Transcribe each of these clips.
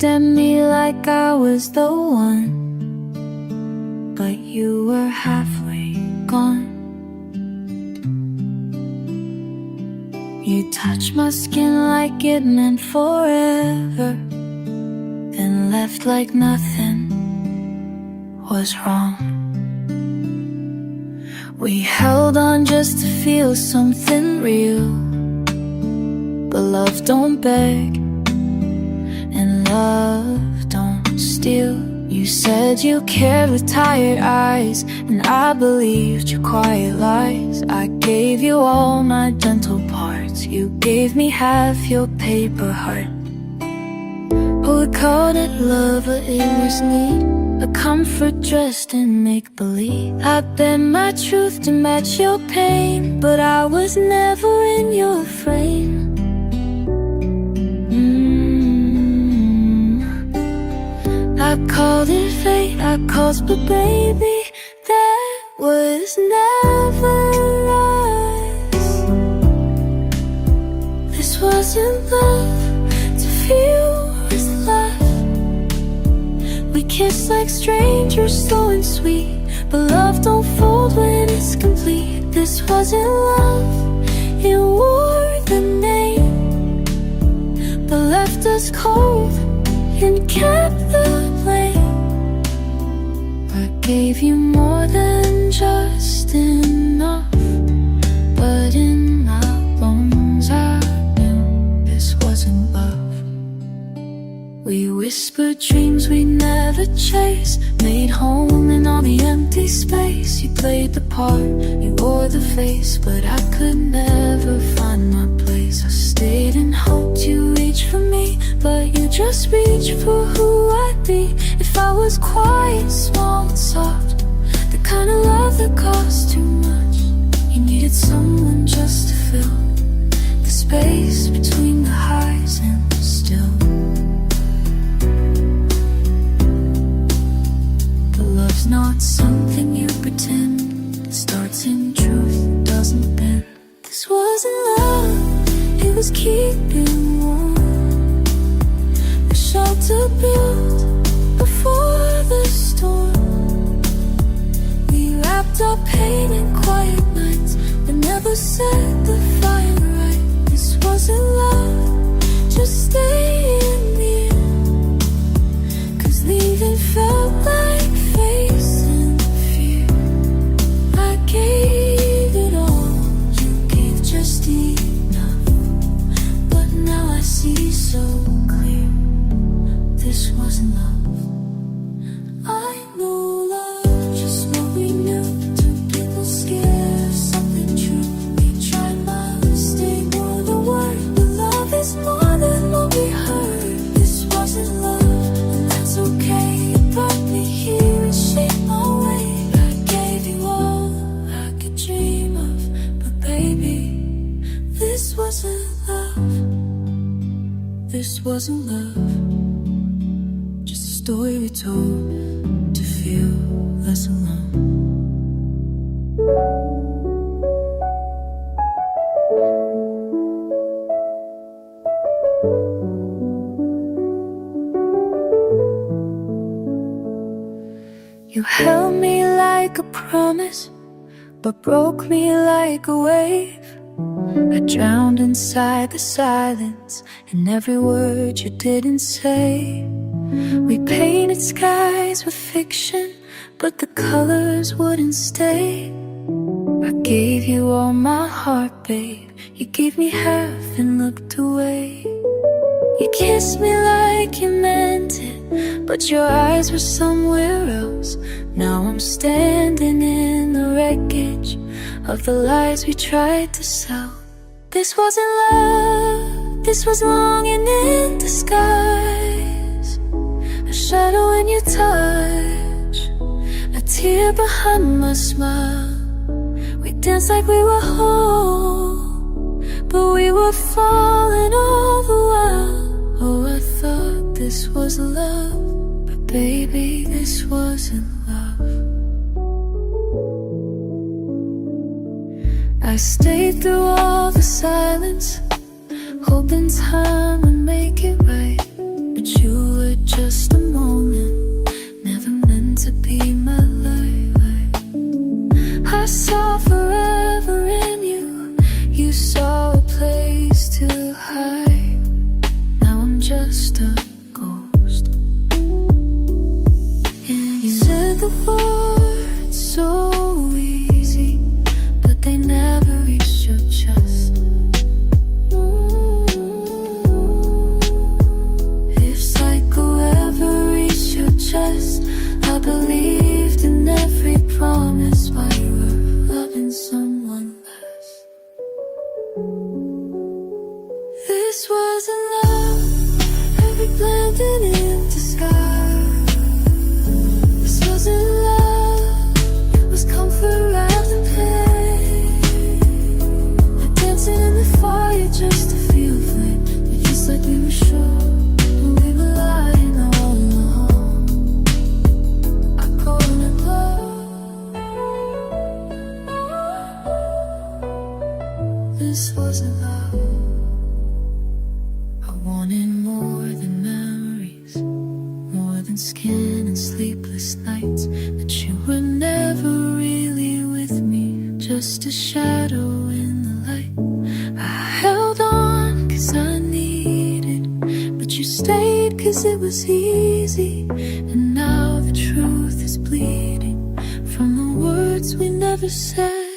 looked at me like I was the one, but you were halfway gone. You touched my skin like it meant forever, then left like nothing was wrong. We held on just to feel something real, but love don't beg and love don't steal. You said you cared with tired eyes, and I believed your quiet lies. I gave you all my gentle parts, you gave me half your paper heart. Oh, we called it love, but it was need, a comfort dressed in make-believe. I bent my truth to match your pain, but I was never in your frame. I called it fate, I called, but baby, that was never us. This wasn't love, to feel was love. We kissed like strangers, slow and sweet, but love don't fold when it's complete. This wasn't love, it wore the name, but left us cold and kept the blame. I gave you more than just enough, but in my bones I knew this wasn't love. We whispered dreams we'd never chase, made home in all the empty space. You played the part, you wore the face, but I could never find my place. I stayed and hoped you reached for me, but you just reached for who I'd be. If I was quiet, small and soft, the kind of love that costs too much, you needed someone just to fill the space between the highs and the still. But love's not something you pretend, it starts in truth, doesn't bend. This wasn't love, it was keeping warm, a shelter built before the storm. We wrapped our pain in quiet nights, but never set the fire right. This wasn't love, just staying near, 'cause leaving felt like facing fear. I gave it all, you gave just enough, but now I see so clear, this wasn't love. I know love, just what we knew, two people scared of something true. We tried miles, stayed more than word, but love is more than what we heard. This wasn't love, and that's okay. You brought me here and shaped my way. I gave you all I could dream of, but baby, this wasn't love. This wasn't love, just a story we told to feel less alone. You held me like a promise, but broke me like a wave. I drowned inside the silence, and every word you didn't say. We painted skies with fiction, but the colors wouldn't stay. I gave you all my heart, babe, you gave me half and looked away. You kissed me like you meant it, but your eyes were somewhere else. Now I'm standing in the wreckage of the lies we tried to sell. This wasn't love, this was longing in disguise, a shadow in your touch, a tear behind my smile. We danced like we were whole, but we were falling all the while. Oh, I thought this was love, but baby, this wasn't love. I stayed through all the silence, hoping time would make it right, but you were just a moment, never meant to be my life. I saw forever in you, you saw a place to hide. Now I'm just a ghost. And you said the words so easy, but they never reached your chest. If psycho ever reached your chest, I believed in every promise while you were loving someone less. This wasn't love, every blended in disguise. This wasn't love, it was comfort wrapped in pain. Like dancing in the fire just to feel flame. It's just like we were sure, and we were lying all along. I called it love. This wasn't love. I wanted more than memories, more than skin and sleepless nights. But you were never really with me, just a shadow in the light. I held on cause I needed, but you stayed cause it was easy. And now the truth is bleeding from the words we never said.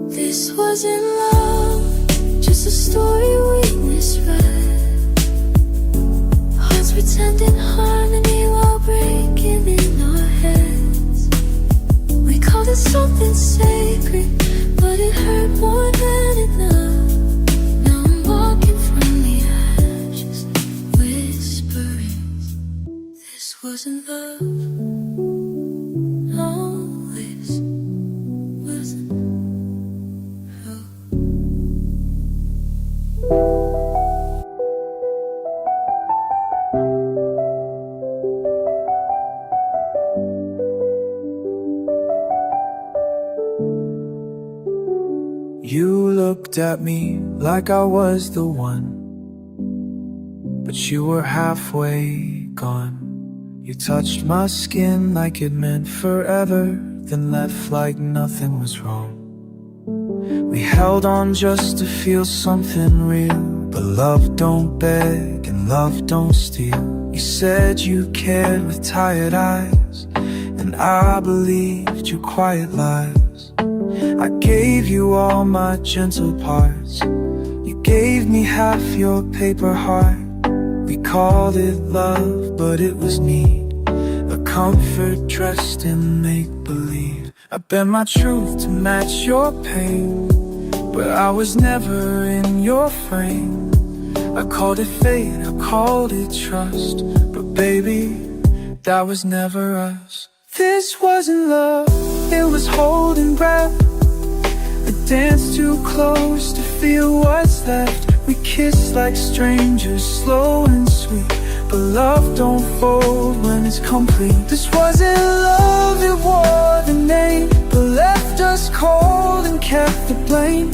This wasn't love, just a story we misread. Hearts pretending harmony while breaking in our heads. We called it something sacred, but it hurt more than enough. Now I'm walking from the ashes, whispering, this wasn't love. No, this wasn't. You looked at me like I was the one, but you were halfway gone. You touched my skin like it meant forever, then left like nothing was wrong. We held on just to feel something real, but love don't beg and love don't steal. You said you cared with tired eyes, and I believed your quiet lies. I gave you all my gentle parts, you gave me half your paper heart. We called it love, but it was need, a comfort dressed in make-believe. I bent my truth to match your pain, but I was never in your frame. I called it fate, I called it trust, but baby, that was never us. This wasn't love, it was holding breath, a dance too close to feel what's left. We kissed like strangers, slow and sweet, but love don't fold when it's complete. This wasn't love, it wore the name, but left us cold and kept the blame.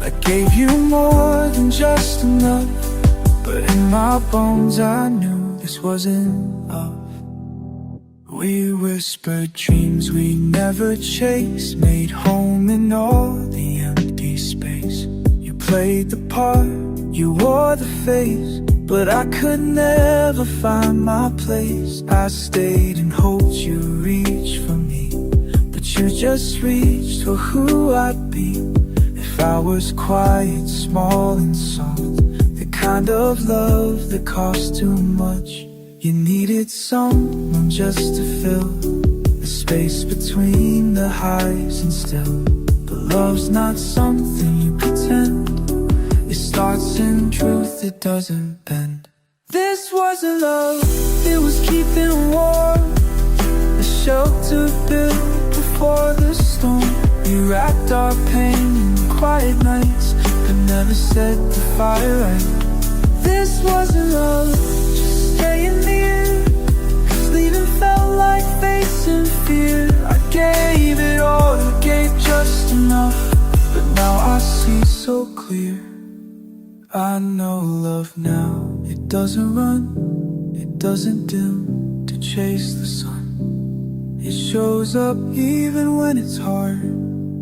I gave you more than just enough, but in my bones I knew this wasn't love. We whispered dreams we never chased, made home in all the empty space. You played the part, you wore the face, but I could never find my place. I stayed and hoped you reached for me, but you just reached for who I'd be. If I was quiet, small and soft, the kind of love that cost too much. You needed someone just to fill the space between the highs and still. But love's not something you pretend, it starts in truth, it doesn't bend. This wasn't love, it was keeping warm, a shelter built before the storm. We wrapped our pain in quiet nights, but never set the fire right. This wasn't love, just staying near, 'cause leaving felt like facing fear. I gave it all, you gave just enough, but now I see so clear. I know love now, it doesn't run, it doesn't dim to chase the sun. It shows up even when it's hard,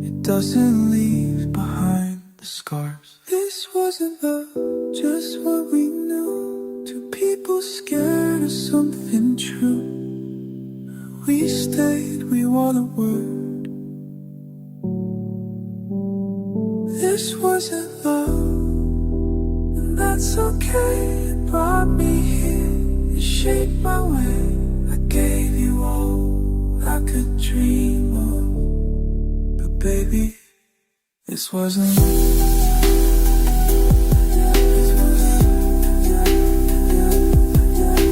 it doesn't leave behind the scars. This wasn't love, just what we knew. Two people scared of something true. We stayed, we wore the word. This wasn't love, and that's okay. It brought me here, it shaped my way. I gave you all I could dream of, but baby, this wasn't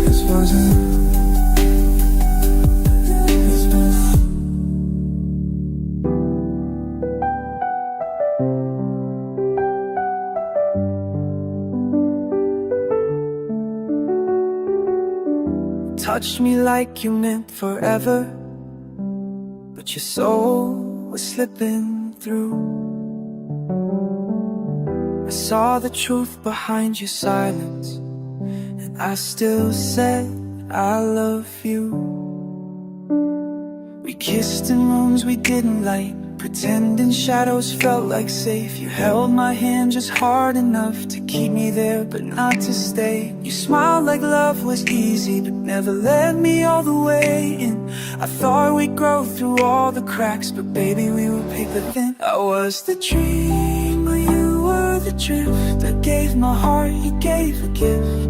This wasn't touched me like you meant forever, but your soul was slipping through. I saw the truth behind your silence, and I still said I love you. We kissed in rooms we didn't like, pretending shadows felt like safe. You held my hand just hard enough to keep me there, but not to stay. You smiled like love was easy, but never let me all the way in. I thought we'd grow through all the cracks, but baby, we were paper thin. I was the dream, but you were the drift. I gave my heart, you gave a gift.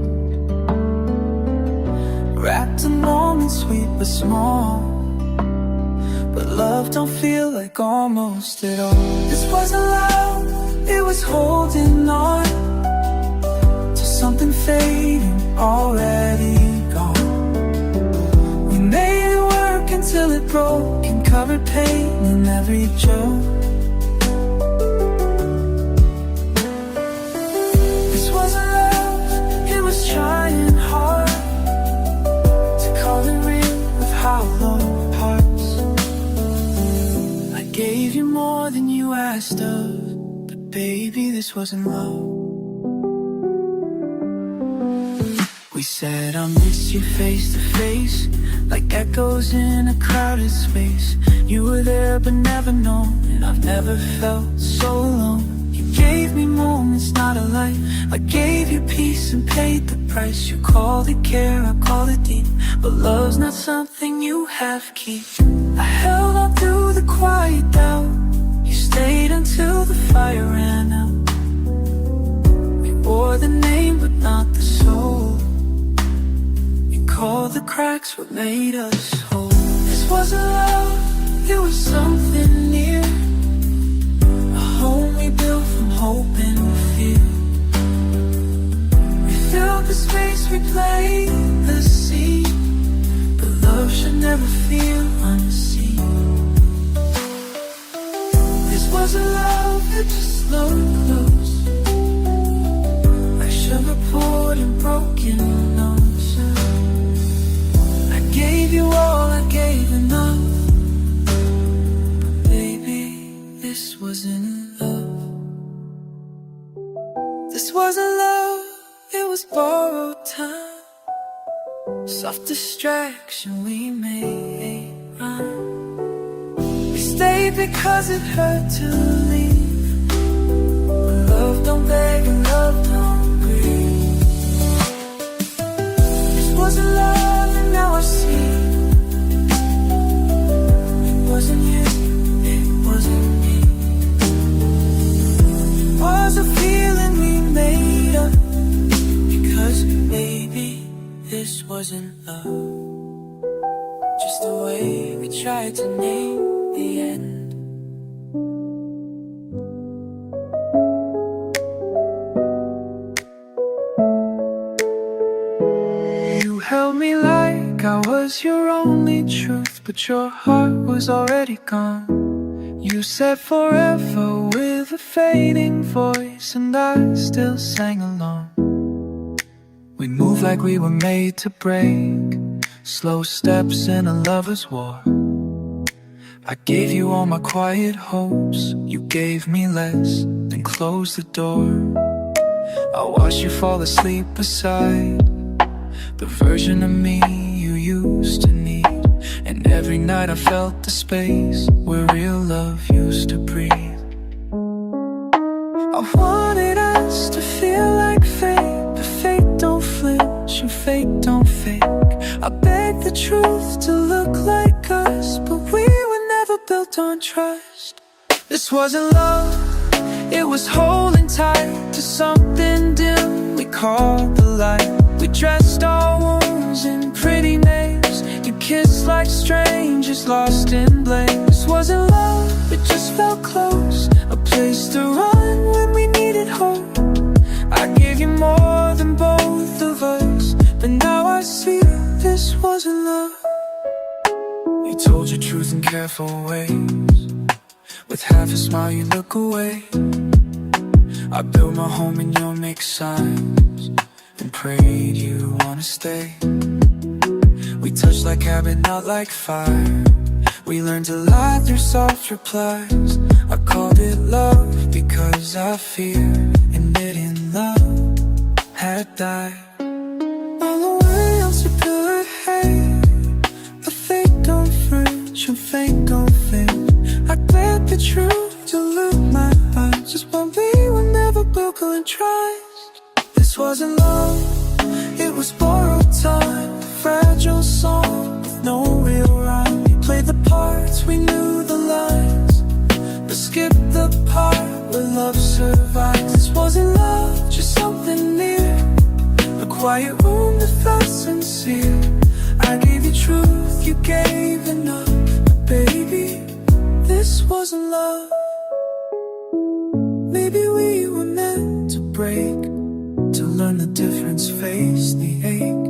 Wrapped in moments sweet but small, but love don't feel like almost at all. This wasn't love, it was holding on to something fading, already gone. We made it work until it broke and covered pain in every joke. This wasn't love, it was trying hard to call it real with hollow parts. Gave you more than you asked of, but baby, this wasn't love. We said I miss you face to face, like echoes in a crowded space. You were there but never known, and I've never felt so alone. You gave me moments, not a life. I gave you peace and paid the price. You called it care, I call it deep, but love's not something you have keep. I held on through the quiet doubt, you stayed until the fire ran out. We wore the name but not the soul. You called the cracks what made us whole. This wasn't love, it was something near, a home we built from hope and fear. We filled the space, we played the scene, but love should never feel unseen. This wasn't love, it just slowed close, like sugar poured in broken notes. I gave you all, I gave enough, but baby, this wasn't love. This wasn't love, it was borrowed time, soft distraction we made rhyme. We stayed because it hurt to leave, but love don't beg and love don't grieve. This wasn't love and now I see, it wasn't you, it wasn't me. It was a feeling we made up, because baby, this wasn't love, just the way we tried to name the end. You held me like I was your only truth, but your heart was already gone. You said forever with a fading voice, and I still sang along. We moved like we were made to break, slow steps in a lover's war. I gave you all my quiet hopes, you gave me less, then closed the door. I watched you fall asleep beside the version of me you used to need. And every night I felt the space where real love used to breathe. I wanted us to feel like fate, but fate don't flinch and fate don't fake. I begged the truth to look like us, but we were never built on trust. This wasn't love, it was holding tight to something dim we called the light. We dressed our wounds in pretty names, you kissed like strangers lost in blame. This wasn't love, it just felt close, a place to run when we needed hope. I gave you more than both of us, but now I see this wasn't love. You told your truth in careful ways, with half a smile you look away. I built my home in your mixed signs and prayed you wanna stay. We touched like habit, not like fire. We learned to lie through soft replies. I called it love because I feared admitting love had died. All the way else you built ahead, a fate don't flinch and fate don't fail. I glared the truth to look my eyes, just when we were never built on trust. This wasn't love, it was borrowed time, a fragile song with no real rhyme. We played the parts, we knew the lines, but skipped the part where love survives. This wasn't love, just something near, a quiet room that felt sincere. I gave you truth, you gave enough, but baby, this wasn't love. Maybe we were meant to break, to learn the difference, face the ache.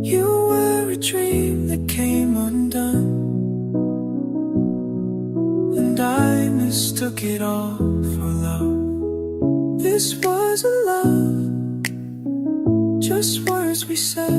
You were a dream that came undone, and I mistook it all for love. This wasn't love, just words we said,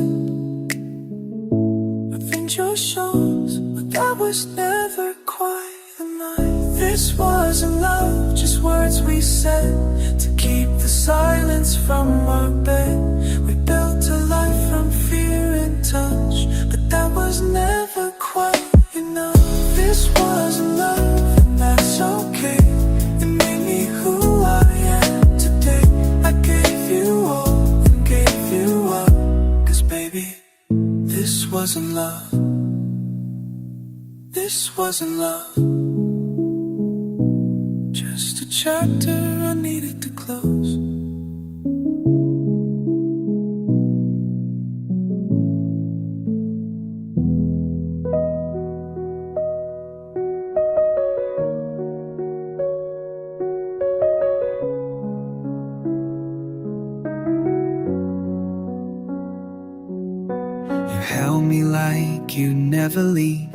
adventure shows, but that was never quite enough. This wasn't love, just words we said to keep the silence from our bed. We built a life from fear and touch, but that was never quite enough. This wasn't love, and that's okay. It made me who I am today. I gave you all and gave you up, 'cause baby, this wasn't love. This wasn't love, just a chapter I needed to close. You held me like you never leave,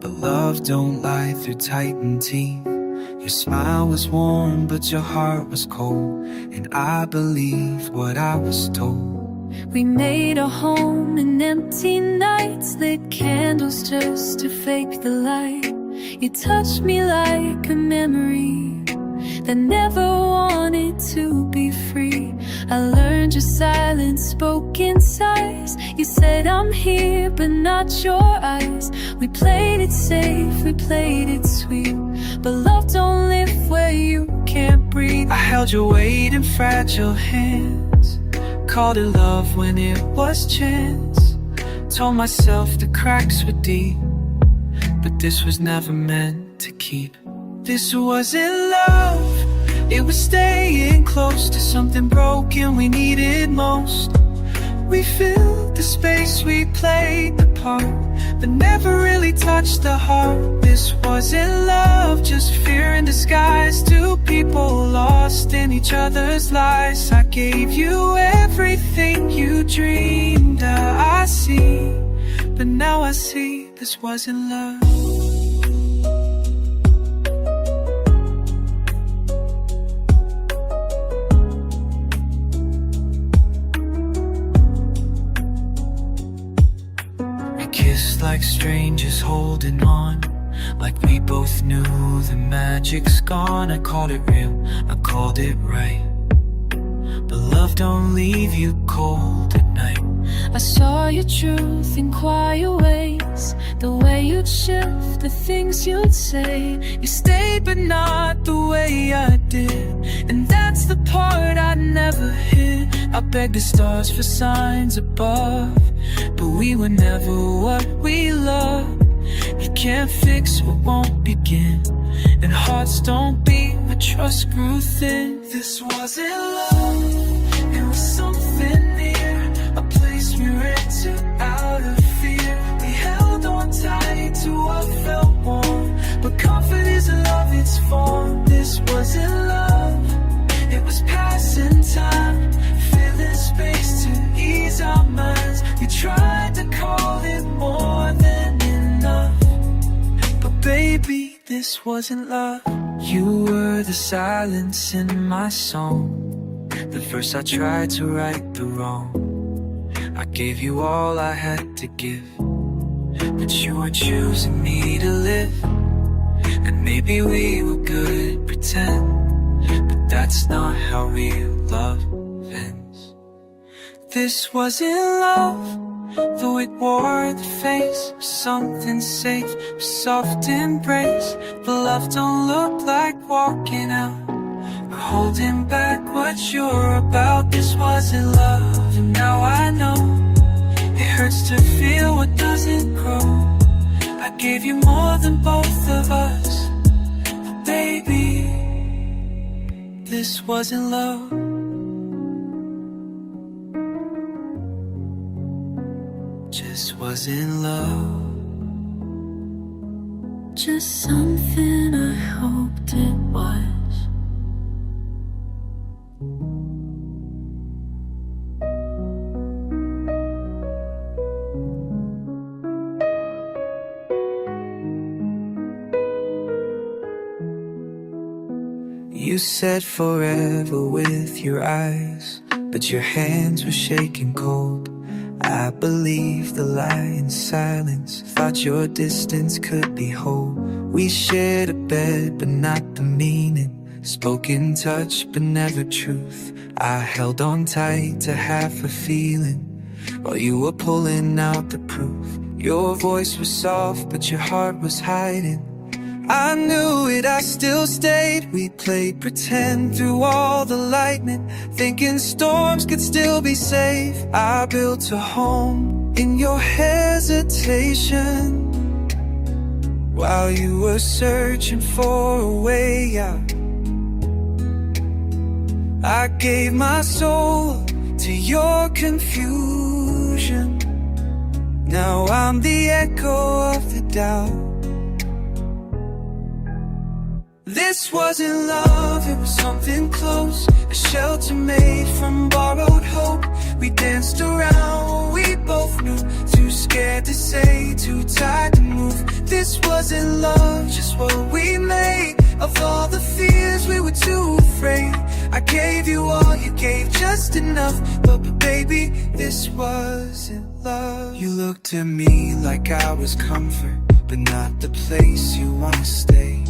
but love don't lie through tightened teeth. Your smile was warm, but your heart was cold, and I believed what I was told. We made a home in empty nights, lit candles just to fake the light. You touched me like a memory that never wanted to be free. I learned your silence spoke in sighs. You said I'm here but not your eyes. We played it safe, we played it sweet, but love don't live where you can't breathe. I held your weight in fragile hands, called it love when it was chance. Told myself the cracks were deep, but this was never meant to keep. This wasn't love, it was staying close to something broken we needed most. We filled the space, we played the part, but never really touched the heart. This wasn't love, just fear in disguise. Two people lost in each other's lies. I gave you everything you dreamed of. I see, but now I see this wasn't love. Like strangers holding on, like we both knew the magic's gone. I called it real, I called it right, but don't leave you cold at night. I saw your truth in quiet ways, the way you'd shift, the things you'd say. You stayed but not the way I did, and that's the part I never hid. I begged the stars for signs above, but we were never what we loved. You can't fix what won't begin, and hearts don't beat when trust grew thin. This wasn't love, it was something near, a place we ran to out of fear. We held on tight to what felt warm, but comfort isn't love, it's form. This wasn't love, it was passing time, filling space to ease our minds. You tried to call it more than enough, but baby, this wasn't love. You were the silence in my song, the verse I tried to right the wrong. I gave you all I had to give, but you were choosing me to live. And maybe we were good at pretend, but that's not how real love ends. This wasn't love, though it wore the face of something safe, a soft embrace. But love don't look like walking out or holding back what you're about. This wasn't love, and now I know it hurts to feel what doesn't grow. I gave you more than both of us, but baby, this wasn't love. Just wasn't love. Just something I hoped it was. You said forever with your eyes, but your hands were shaking cold. I believed the lie in silence, thought your distance could be whole. We shared a bed, but not the meaning, spoken touch, but never truth. I held on tight to half a feeling, while you were pulling out the proof. Your voice was soft, but your heart was hiding. I knew it, I still stayed. We played pretend through all the lightning, thinking storms could still be safe. I built a home in your hesitation, while you were searching for a way out. I gave my soul to your confusion. Now I'm the echo of the doubt. This wasn't love, it was something close, a shelter made from borrowed hope. We danced around what we both knew, too scared to say, too tired to move. This wasn't love, just what we made of all the fears we were too afraid. I gave you all, you gave just enough, but baby, this wasn't love. You looked at me like I was comfort, but not the place you wanna stay.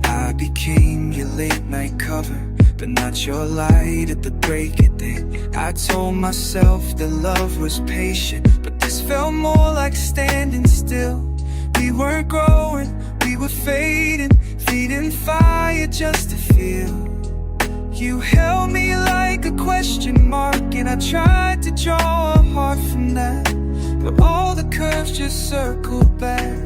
I became your late night cover, but not your light at the break of day. I told myself that love was patient, but this felt more like standing still. We weren't growing, we were fading, feeding fire just to feel. You held me like a question mark, and I tried to draw a heart from that, but all the curves just circled back.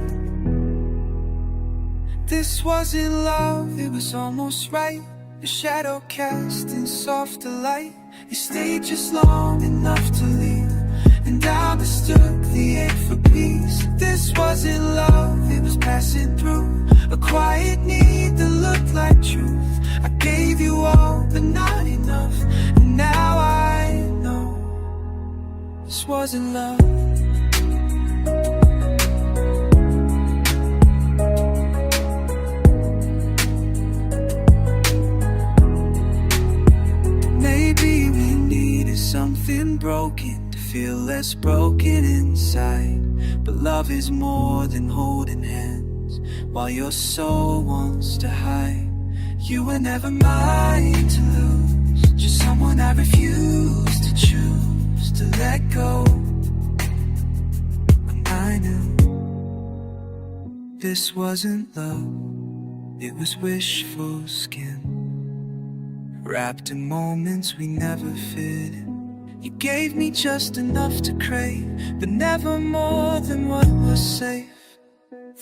This wasn't love, it was almost right. The shadow cast in softer light. You stayed just long enough to leave, and I mistook the ache for peace. This wasn't love, it was passing through, a quiet need that looked like truth. I gave you all, but not enough, and now I know this wasn't love. Something broken to feel less broken inside. But love is more than holding hands while your soul wants to hide. You were never mine to lose, just someone I refuse this wasn't love, it was wishful skin, wrapped in moments we never fit in. You gave me just enough to crave, but never more than what was safe.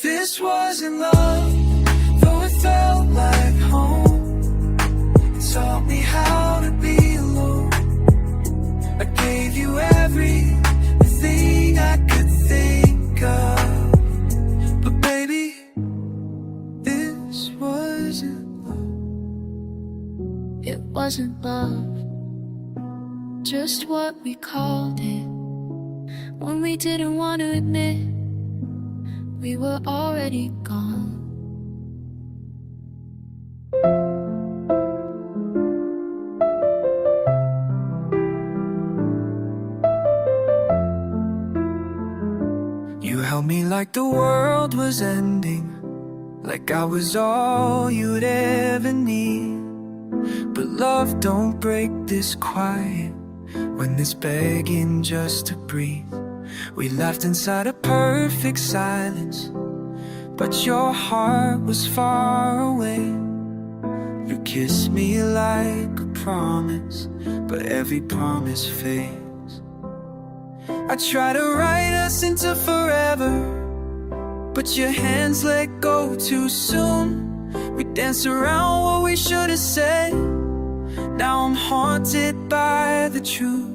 This wasn't love, though it felt like home. It taught me how to be alone. I gave you everything I could think of, but baby, this wasn't love. It wasn't love, just what we called it. When we didn't want to admit we were already gone. You held me like the world was ending, like I was all you'd ever need. But love don't break this quiet, when it's begging just to breathe. We laughed inside a perfect silence, but your heart was far away. You kissed me like a promise, but every promise fades. I tried to write us into forever, but your hands let go too soon. We danced around what we should have said. Now I'm haunted by the truth.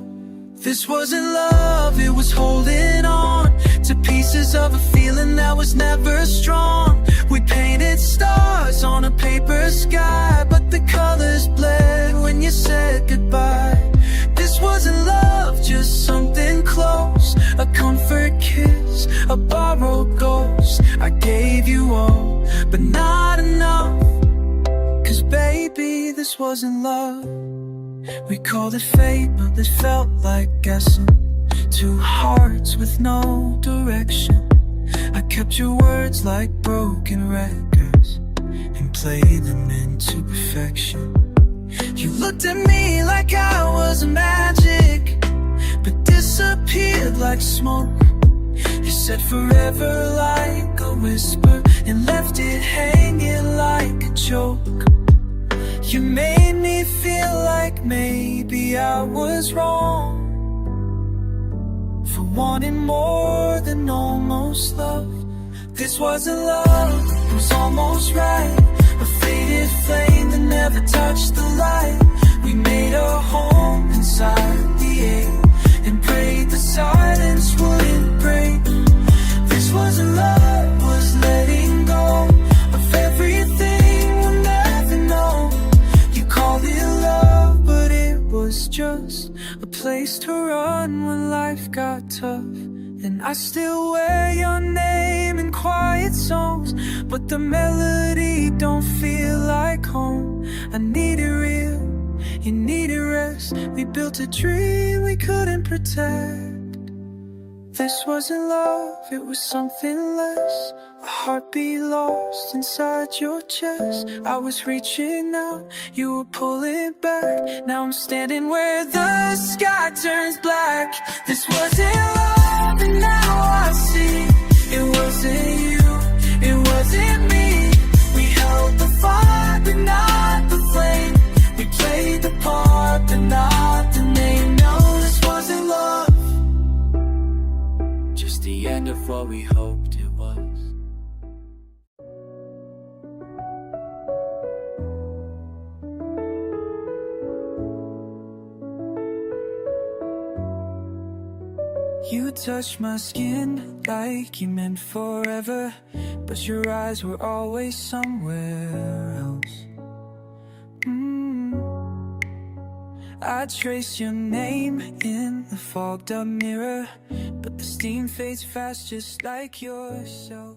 This wasn't love, it was holding on to pieces of a feeling that was never strong. We painted stars on a paper sky, but the colors bled when you said goodbye. This wasn't love, just something close, a comfort kiss, a borrowed ghost. I gave you all, but not enough, 'cause baby, this wasn't love. We called it fate, but it felt like guessing. Two hearts with no direction. I kept your words like broken records and played them into perfection. You looked at me like I was magic, but disappeared like smoke. You said forever like a whisper and left it hanging like a joke. You made me feel like maybe I was wrong for wanting more than almost love. This wasn't love, it was almost right, a faded flame that never touched the light. We made a home inside the air and prayed the silence wouldn't break. This wasn't love, was letting go of everything we'll never know. Called it love, but it was just a place to run when life got tough. And I still wear your name in quiet songs, but the melody don't feel like home. I need it real, you need it rest. We built a dream we couldn't protect. This wasn't love, it was something less, a heartbeat lost inside your chest. I was reaching out, you were pulling back. Now I'm standing where the sky turns black. This wasn't love, and now I see it wasn't you, it wasn't me. We held the fire, but not the flame. We played the part, but not the name. No, this wasn't love, just the end of what we hoped it was. You touched my skin like you meant forever, but your eyes were always somewhere else. I trace your name in the fogged up mirror, but the steam fades fast just like yourself.